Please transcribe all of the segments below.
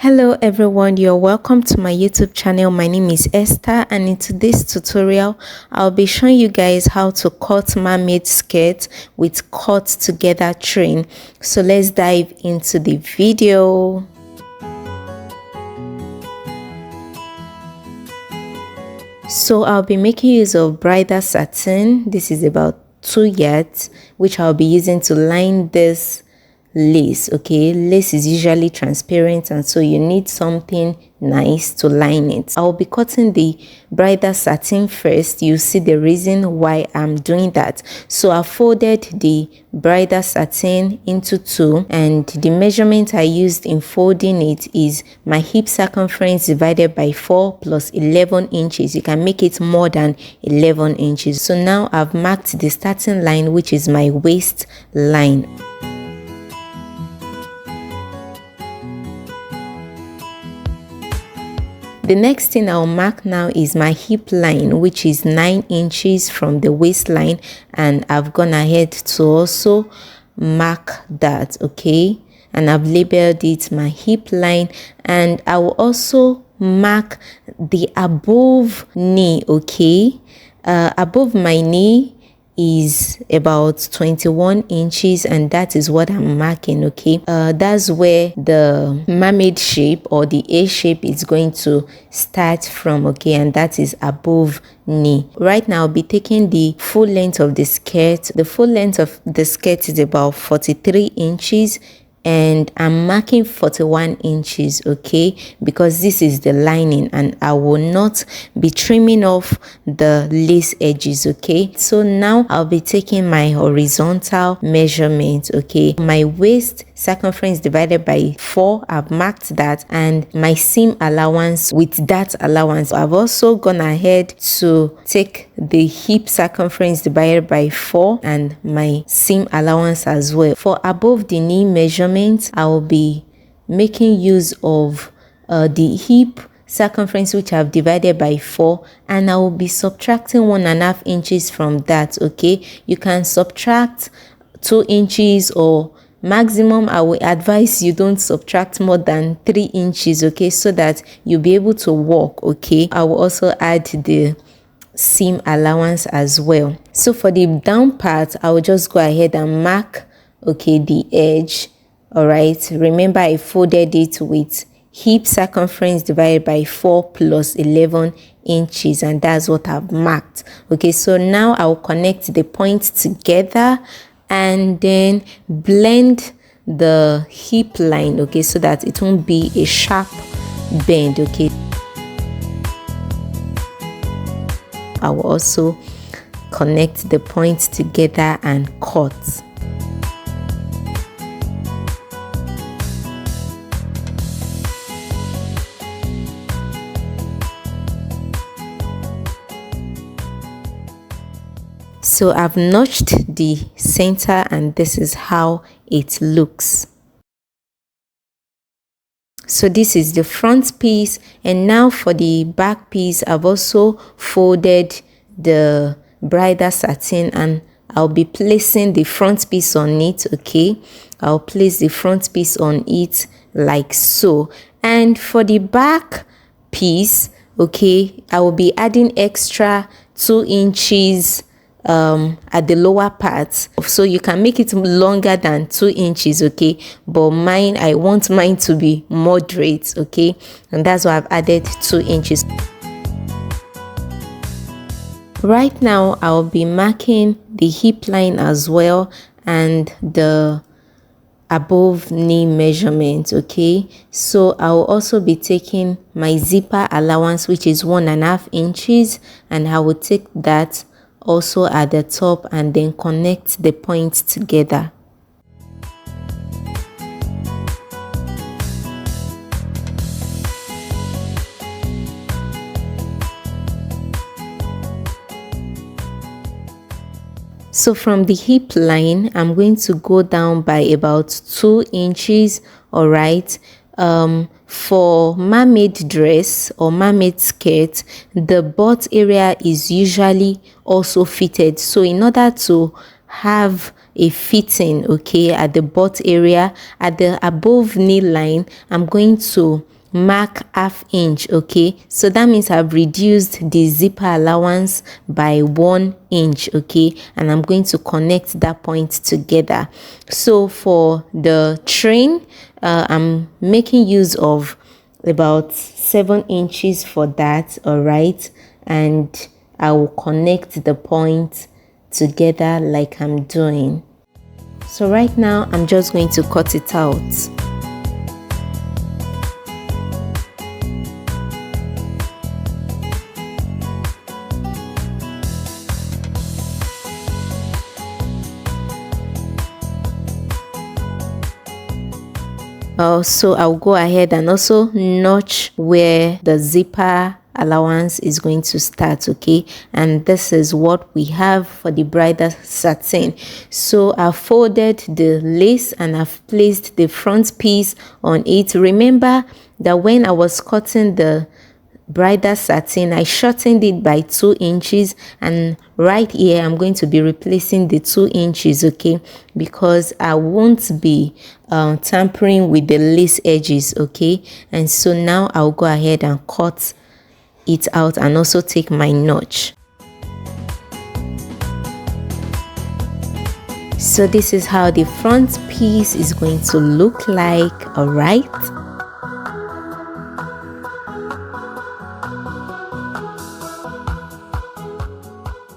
Hello everyone, you're welcome to my YouTube channel. My name is Esther, and in today's tutorial I'll be showing you guys how to cut mermaid skirt with cut together train. So let's dive into the video. So I'll be making use of bridal satin. This is about 2 yards, which I'll be using to line this lace. Okay, lace is usually transparent, and so you need something nice to line it. I'll be cutting the bridal satin first. You see the reason why I'm doing that. So I folded the bridal satin into 2, and the measurement I used in folding it is my hip circumference divided by 4 plus 11 inches. You can make it more than 11 inches. So now I've marked the starting line, which is my waist line. The next thing I'll mark now is my hip line, which is 9 inches from the waistline, and I've gone ahead to also mark that. Okay, and I've labeled it my hip line, and I will also mark the above knee. Okay, above my knee is about 21 inches, and that is what I'm marking. Okay, that's where the mermaid shape or the A shape is going to start from. Okay, and that is above knee. Right now I'll be taking the full length of the skirt. The full length of the skirt is about 43 inches, and I'm marking 41 inches. Okay, because this is the lining and I will not be trimming off the lace edges. Okay, so now I'll be taking my horizontal measurement. Okay, my waist circumference divided by 4, I've marked that, and my seam allowance, with that allowance I've also gone ahead to take the hip circumference divided by 4 and my seam allowance as well. For above the knee measurement, I will be making use of the hip circumference, which I've divided by 4, and I will be subtracting 1.5 inches from that. Okay, you can subtract 2 inches, or maximum I will advise you don't subtract more than 3 inches. Okay, so that you'll be able to walk. Okay, I will also add the seam allowance as well. So for the down part, I will just go ahead and mark the edge. All right, remember I folded it with hip circumference divided by 4 plus 11 inches, and that's what I've marked. Okay, so now I'll connect the points together and then blend the hip line. Okay, so that it won't be a sharp bend. Okay, I will also connect the points together and cut. So I've notched the center, and this is how it looks. So this is the front piece, and now for the back piece, I've also folded the bridal satin, and I'll be placing the front piece on it. Okay, I'll place the front piece on it like so. And for the back piece, okay, I will be adding extra 2 inches at the lower part, so you can make it longer than 2 inches. Okay, but I want mine to be moderate. Okay, and that's why I've added 2 inches. Right now I'll be marking the hip line as well, and the above knee measurement. Okay, so I'll also be taking my zipper allowance, which is 1.5 inches, and I will take that also at the top and then connect the points together. So from the hip line, I'm going to go down by about 2 inches. All right, for mermaid dress or mermaid skirt, the butt area is usually also fitted. So in order to have a fitting, okay, at the butt area. At the above knee line, I'm going to mark ½ inch, okay. So that means I've reduced the zipper allowance by 1 inch, okay, and I'm going to connect that point together. So for the train, I'm making use of about 7 inches for that, all right, and I will connect the point together like I'm doing. So right now I'm just going to cut it out. So I'll go ahead and also notch where the zipper allowance is going to start, okay, and this is what we have for the bridal satin. So I've folded the lace and I've placed the front piece on it. Remember that when I was cutting the bridal satin, I shortened it by 2 inches, and right here I'm going to be replacing the 2 inches, okay, because I won't be tampering with the lace edges, okay. And so now I'll go ahead and cut it out and also take my notch. So this is how the front piece is going to look like, all right.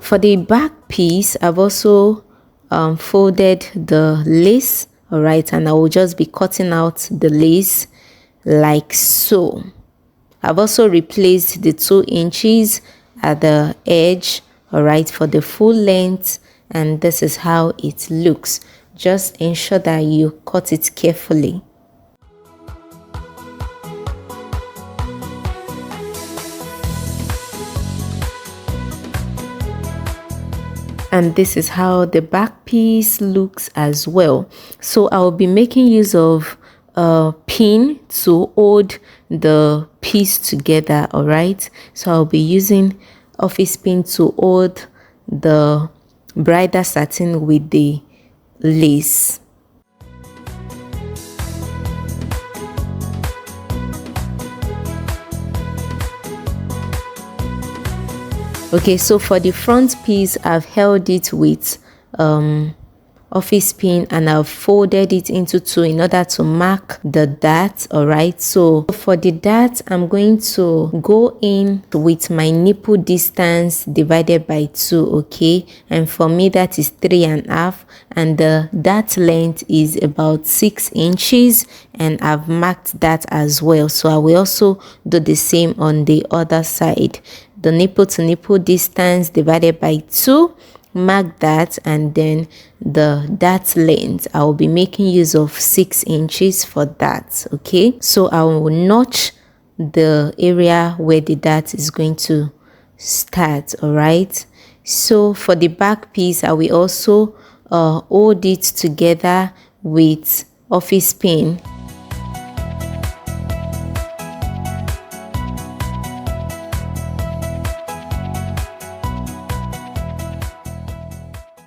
For the back piece, I've also folded the lace, all right, and I will just be cutting out the lace like so. I've also replaced the 2 inches at the edge, all right, for the full length, and this is how it looks. Just ensure that you cut it carefully. And this is how the back piece looks as well. So I'll be making use of a pin to hold the piece together, all right. So I'll be using office pin to hold the bridal satin with the lace. Okay, so for the front piece, I've held it with office pin and I've folded it into 2 in order to mark the dart, all right. So for the dart, I'm going to go in with my nipple distance divided by 2, okay, and for me that is 3.5, and the dart length is about 6 inches, and I've marked that as well. So I will also do the same on the other side. The nipple to nipple distance divided by 2, mark that, and then the dart length, I will be making use of 6 inches for that, okay. So I will notch the area where the dart is going to start, all right. So for the back piece, I will also hold it together with office pin.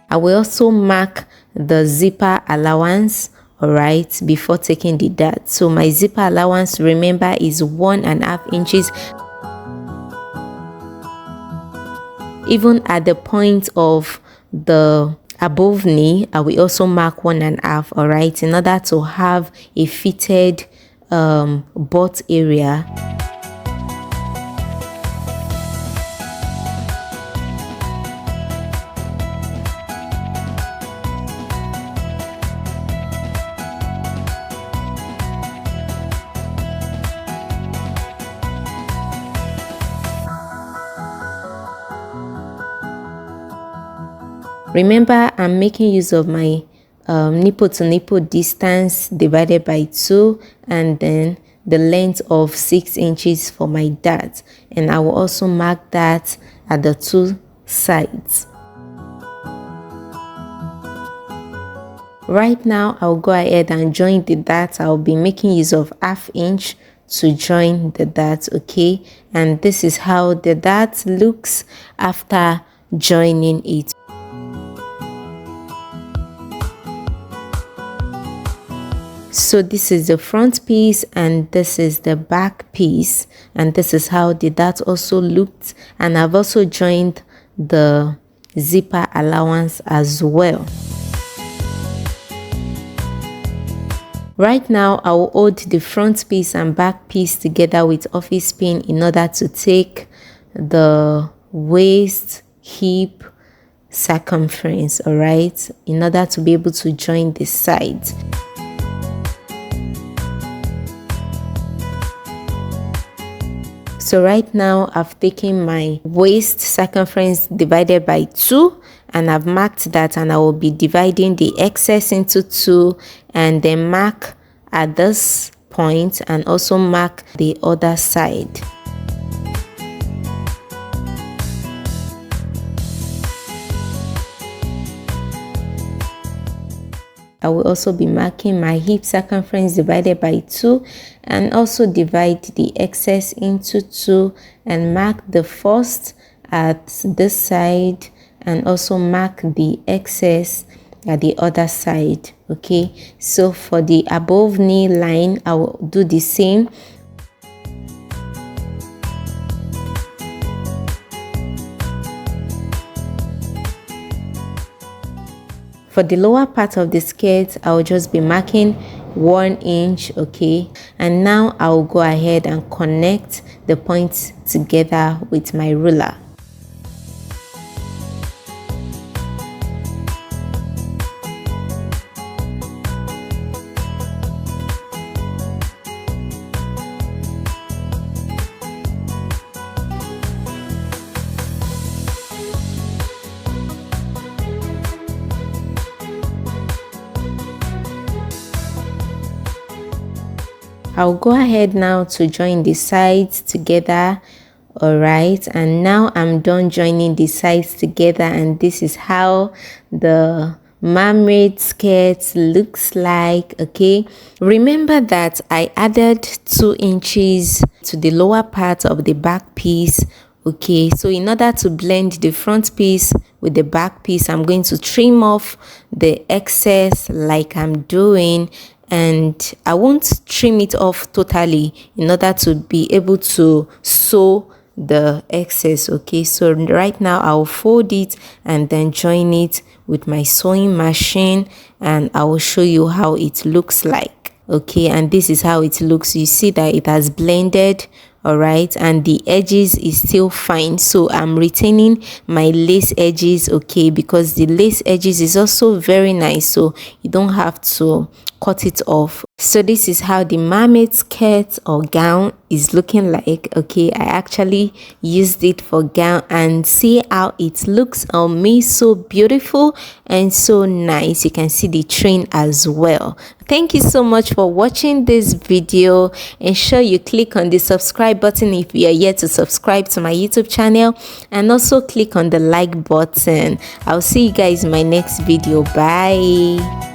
I will also mark the zipper allowance, all right, before taking the dart. So my zipper allowance, remember, is 1.5 inches. Even at the point of the above knee, I will also mark 1.5, all right, in order to have a fitted butt area. Remember, I'm making use of my nipple to nipple distance divided by 2, and then the length of 6 inches for my dart, and I will also mark that at the 2 sides. Right now, I'll go ahead and join the dart. I'll be making use of ½ inch to join the dart, okay, and this is how the dart looks after joining it. So this is the front piece and this is the back piece, and this is how the dart also looked. And I've also joined the zipper allowance as well. Right now, I will hold the front piece and back piece together with office pin in order to take the waist, hip, circumference, all right, in order to be able to join the sides. So right now, I've taken my waist circumference divided by 2, and I've marked that, and I will be dividing the excess into 2 and then mark at this point and also mark the other side. I will also be marking my hip circumference divided by 2 and also divide the excess into 2 and mark the first at this side and also mark the excess at the other side. Okay, so for the above knee line, I will do the same. For the lower part of the skirt, I will just be marking 1 inch, okay? And now I will go ahead and connect the points together with my ruler. I'll go ahead now to join the sides together. All right, and now I'm done joining the sides together, and this is how the mermaid skirt looks like. Okay, remember that I added 2 inches to the lower part of the back piece. Okay, so in order to blend the front piece with the back piece, I'm going to trim off the excess like I'm doing, and I won't trim it off totally in order to be able to sew the excess. Okay, so right now I'll fold it and then join it with my sewing machine, and I will show you how it looks like. Okay, and this is how it looks. You see that it has blended, all right, and the edges is still fine, so I'm retaining my lace edges, okay, because the lace edges is also very nice, so you don't have to cut it off. So this is how the mermaid skirt or gown is looking like. Okay, I actually used it for gown, and see how it looks on me. So beautiful and so nice. You can see the train as well. Thank you so much for watching this video. Ensure you click on the subscribe button if you are yet to subscribe to my YouTube channel, and also click on the like button. I'll see you guys in my next video. Bye.